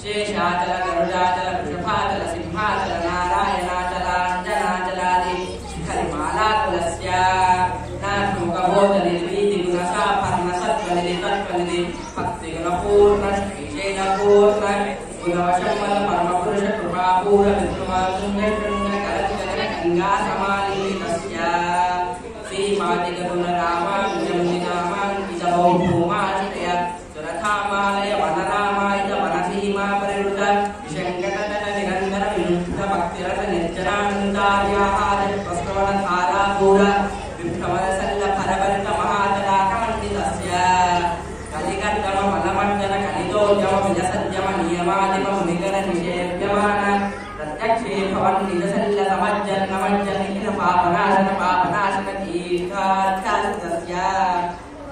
शेषाचल गरुडाचल वृषभाचल सिंहाचल नारायणाचल अंजनाचलादि शिखरिमालाकुलस्य नाथमुखबोधनिर्वीति गुणसाफर्णसत्त्वनिधि तत्त्वनिधि भक्तिगुणपूर्ण श्रीशैलपूर्ण गुणवशम्बल परमपुरुष कृपापूर विष्णुवासुङ्गशृङ्गकरतिगगनगङ्गासमालितस्य श्रीमादिगरुणरामानुजमुनिनामाङ्कितभौभूमाश्रय सुरथामालय वनरामायित वनसीमा परिवृत विशङ्कटतट निरन्तर विमुक्त भक्तिरस निर्जनानन्दार्याहार प्रस्तवनधारापूर विभ्रमरसल्ल फलभरित महातडाकमण्डितस्य कलिकर्दम फलमर्दन कलितोद्यम विजसद्यम नियमादिम मुनिगण निषेव्यमान प्रत्यक्षे भवन् निजसल्ल समज्जन् नमज्जन् निखिल पापनाशन तीर्थार्थस्य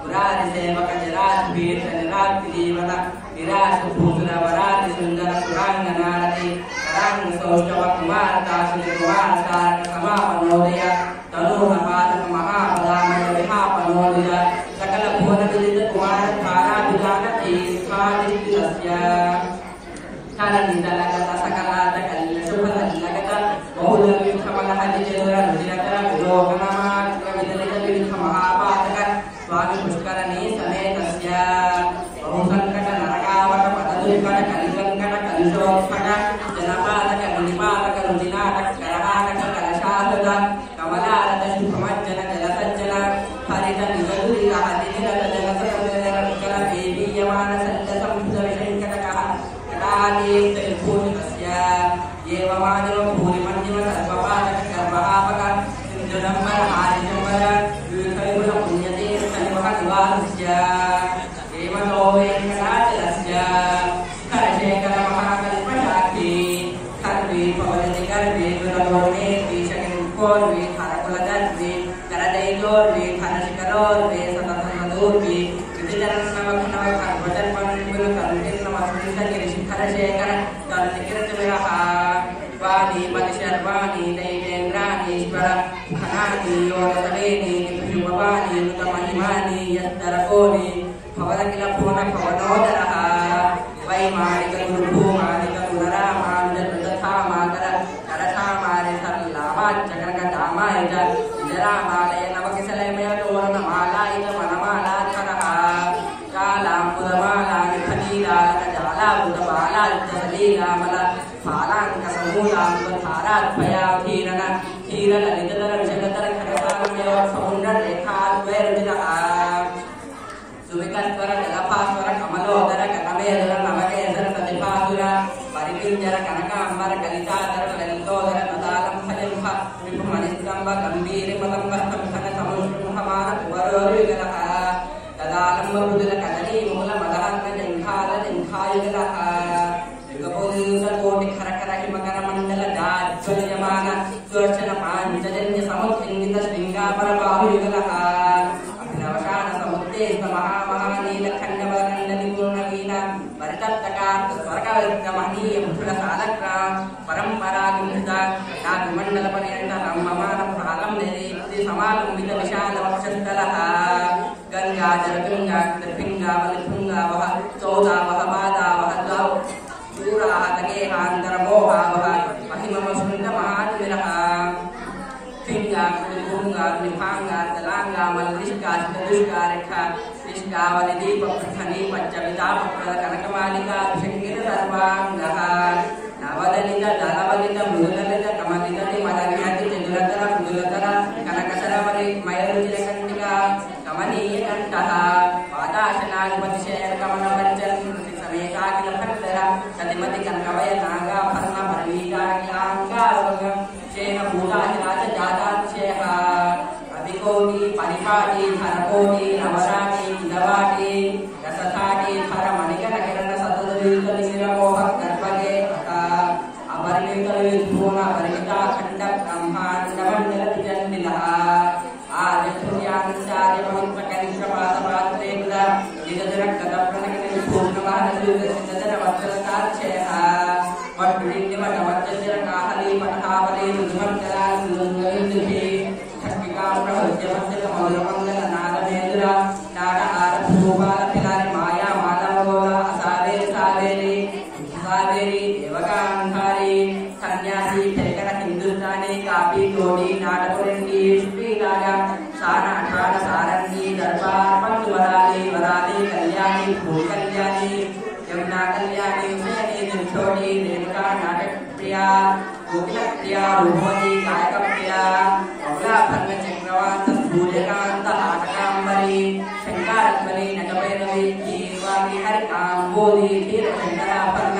पुरारि सेवक जराज भीत निराक्ति जीवन निराश भूसुर वराति सुंदर सुरांगनारति करांग सौष्ठव कुमार दासुर कुमार सारक समापनोदय तनोह पादक महापदामय विहापनोदय सकल भुवन विदित कुमार धारा विधान तीर्थादित्यस्य कारणितलगत सकलात कल्ल शुभलगत बहुल विषमल हरिचंद्र रुधिरकर विलोकनमात्र विदलित विविध महापातक स्वामी पुष्करणी समेतस्य बहुसंकट नरकावट पददुर्घट कलिसंकट कलुषोत्फट जनपालक मुनिपालक रुदिनाटक करहाटक कलशासद कमलारत शुभमज्जन जलसज्जन हरित निजदुरित हतिनिरत जलसंजन देवीयमान सत्य संभुत विशंकटकः कटादीप्तविभूषितस्य एवमानव भूरिमन्यम सर्वपादक सर्वहापक सिंधुदम्बर आदिजम्बर विविधविपुल पुण्यतीर्थ निवासस्य हेमतो वेङ्कटाचलस्य शिखरशेखर महाकल्पशाखी खर्वी पवनति गर्वे गुणगोर्वे द्विषकिङ्कोर्वे हरकुलदर्वे करदैलोर्वे हरशिखरोर्वे सततमदूर्वे विधिजनन्नमघनव खर्वजन्मन्विलकरुणिर्नमस्मिंसगिरिशिखरशेखर कर्तिकीर्तिविरः वाणी पतिशर्वाणी दैवेन्द्राणीश्वर घनानि योगसवेनि निभृभवानि नुतमहिमानि यस्तरकोनि भवदखिल भुवन भवनोदरः वैमानिक गुरुभूमानिक गुणरामानुजतथामाकर करथामारे सरलावाच्चकरकदामायज निजरामालय नवकिसलमय तोरणमालायज वनमालाधरः कालाम्बुदमालानि फलीलालकजालाबुधबालाज्जलीलामल फालाङ्कसमूलाम्बधाराद्वयाधीरन हीरललितधर विशदधर खरसारमय सौन्दर्यरेखाद्वैर्विदः सुविकस्वर जलभास्वर कमलोदर कनमेदर नवकेसर सतिभासुर परिकिञ्जर कनकाम्बर कलिताधर ललितोदर तदालं फलिंह विपुमनिस्तम्भ गम्भीरमदम्ब स्तंभन समुष्टुमुखमान कुवरोर्युगलः तदालम्ब मृदुल कदली मूल मदहन्त जङ्घाल जङ्घायुगलः युगपुरुषकोटि खरकर हिमकर मण्डल दाज्ज्वल्यमान सुदर्शन पाञ्चजन्य समुत्थिन्नित शृङ्गापर बाहुयुगलः अभिनवशान समुत्तेस्त महामहानीलखण्डवखण्डनिपूर्णवीण परितप्तकार्त स्वर्गमहनीय मुठुल सालग्राम परम्परागुंहित नाभिमण्डल पर्यन्त रम्यमान प्रालं निरीप्ति समालम्बित विशाल वक्षस्थलः गङ्गाजल गङ्गाकृतपिङ्गावलिभृङ्गावः चौदावः पादावः द्वौ शूराः तगेहान्तरमोहावः महिममसुन्दमहातिमिरः पिङ्गाकृतिभृङ्गार्निभाङ्गार्तलाङ्गामलरिष्काशितदुष्कारेखा रिष्कावलिदीपप्रथनी पञ्चवितापप्रद कनकमालिका विशङ्कित सर्वाङ्गः नवदलित दलवलित मृदुललित कमलित मदविहति चतुरतर मृदुलतर कनकसरवरि मयरुचिरकण्टिका कमनीयकण्ठः पादाशनाधिपतिशयकमनपञ्चन् समेताखिलभक्तर कतिमति कनकवय नागाभरण परवीताङ्गाङ्गावगं शेन भूताधिराज जातातिशयः अधिकोटि परिपाटि धनकोटि नवराटि किलवाटि रसथाटि हरमणिकनकिरण सततवितलिनिरमोह गर्भगे अपरिमितविद्भुवन अपरिमिता खण्ड ब्रह्माण्डमण्डल विजन्निलः आर्यभृत्याचार्य पवित्रकनिष्ठपादपात्रे निजजनकदप्रणकनिर्भूषणवाहनसिद्धजनव कल्याणी यमुना कल्याणी उषयनी निर्छोड़ी रेणुका नाटक प्रिया गोपिल प्रिया रूपोजी गायक प्रिया अवला भर्ग चक्रवात सूर्यकांत आटकांबरी शंकरात्मनी नटभैरवी जीवागी हरिकांबोधी धीरशंकरा भर्ग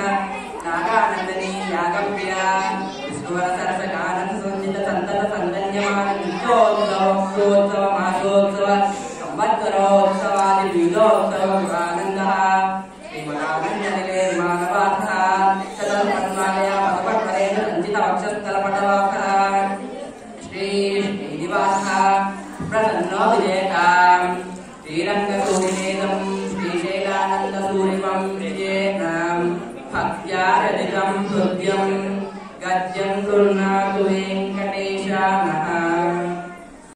नागानंदनी यागप्रिया विष्णुवर सरसकानंद संजित संतत संदन्यमान नित्योत्सव मासोत्सव संवत्सरोत्सवादि विविधोत्सव आनंदः श्रीमदानन्दनिलये मानवात्था सदर्पन्मालया पदपट्परेण संचितवक्षस्थलपटलोकः श्रीनिवासः प्रसन्नो विजयताम् श्रीरङ्गसूरिनेदं श्रीशैलानन्दसूरिवं विजयताम् भक्त्या रचितं हृद्यं गद्यं गृह्णातु वेङ्कटेशानः